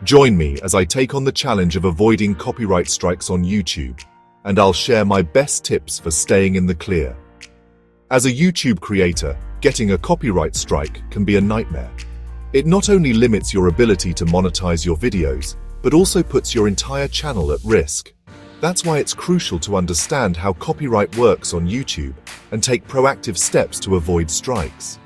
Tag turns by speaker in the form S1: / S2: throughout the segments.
S1: Join me as I take on the challenge of avoiding copyright strikes on YouTube, and I'll share my best tips for staying in the clear. As a YouTube creator, getting a copyright strike can be a nightmare. It not only limits your ability to monetize your videos, but also puts your entire channel at risk. That's why it's crucial to understand how copyright works on YouTube and take proactive steps to avoid strikes.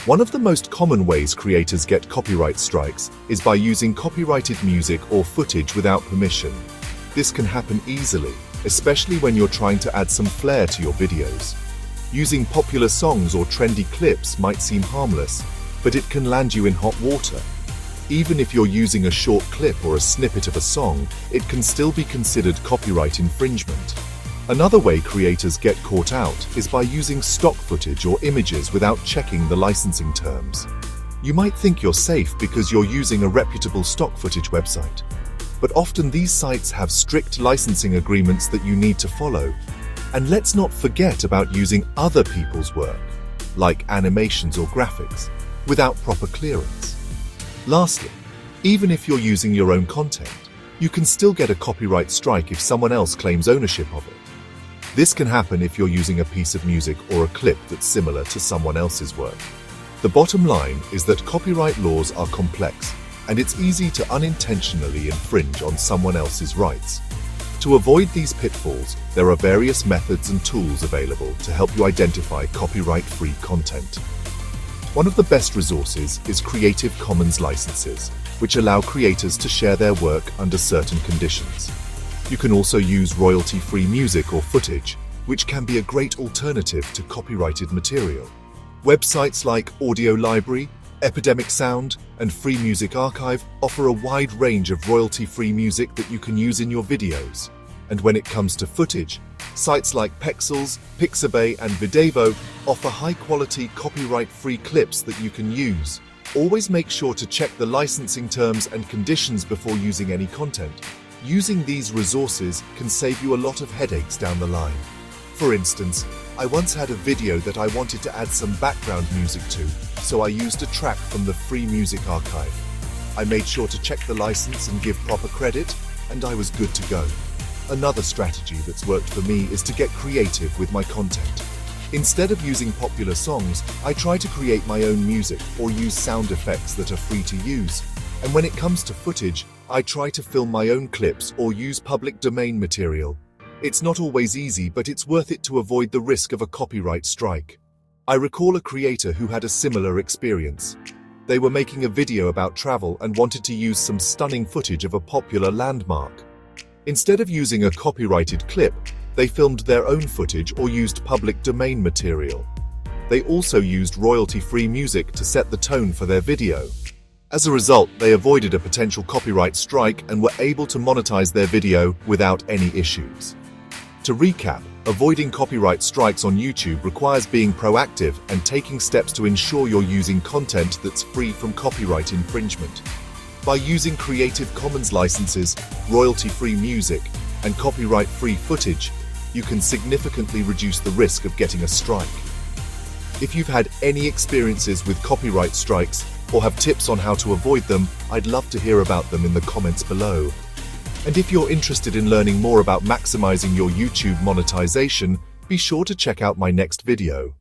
S1: One of the most common ways creators get copyright strikes is by using copyrighted music or footage without permission. This can happen easily, especially when you're trying to add some flair to your videos. Using popular songs or trendy clips might seem harmless, but it can land you in hot water. Even if you're using a short clip or a snippet of a song, it can still be considered copyright infringement. Another way creators get caught out is by using stock footage or images without checking the licensing terms. You might think you're safe because you're using a reputable stock footage website, but often these sites have strict licensing agreements that you need to follow. And let's not forget about using other people's work, like animations or graphics, without proper clearance. Lastly, even if you're using your own content, you can still get a copyright strike if someone else claims ownership of it. This can happen if you're using a piece of music or a clip that's similar to someone else's work. The bottom line is that copyright laws are complex, and it's easy to unintentionally infringe on someone else's rights. To avoid these pitfalls, there are various methods and tools available to help you identify copyright-free content. One of the best resources is Creative Commons licenses, which allow creators to share their work under certain conditions. You can also use royalty-free music or footage, which can be a great alternative to copyrighted material. Websites like Audio Library, Epidemic Sound, and Free Music Archive offer a wide range of royalty-free music that you can use in your videos. And when it comes to footage, sites like Pexels, Pixabay, and Videvo offer high-quality, copyright-free clips that you can use. Always make sure to check the licensing terms and conditions before using any content. Using these resources can save you a lot of headaches down the line. For instance, I once had a video that I wanted to add some background music to, so I used a track from the Free Music Archive. I made sure to check the license and give proper credit, and I was good to go. Another strategy that's worked for me is to get creative with my content. Instead of using popular songs, I try to create my own music or use sound effects that are free to use. And when it comes to footage, I try to film my own clips or use public domain material. It's not always easy, but it's worth it to avoid the risk of a copyright strike. I recall a creator who had a similar experience. They were making a video about travel and wanted to use some stunning footage of a popular landmark. Instead of using a copyrighted clip, they filmed their own footage or used public domain material. They also used royalty-free music to set the tone for their video. As a result, they avoided a potential copyright strike and were able to monetize their video without any issues. To recap, avoiding copyright strikes on YouTube requires being proactive and taking steps to ensure you're using content that's free from copyright infringement. By using Creative Commons licenses, royalty-free music, and copyright-free footage, you can significantly reduce the risk of getting a strike. If you've had any experiences with copyright strikes or have tips on how to avoid them, I'd love to hear about them in the comments below. And if you're interested in learning more about maximizing your YouTube monetization, be sure to check out my next video.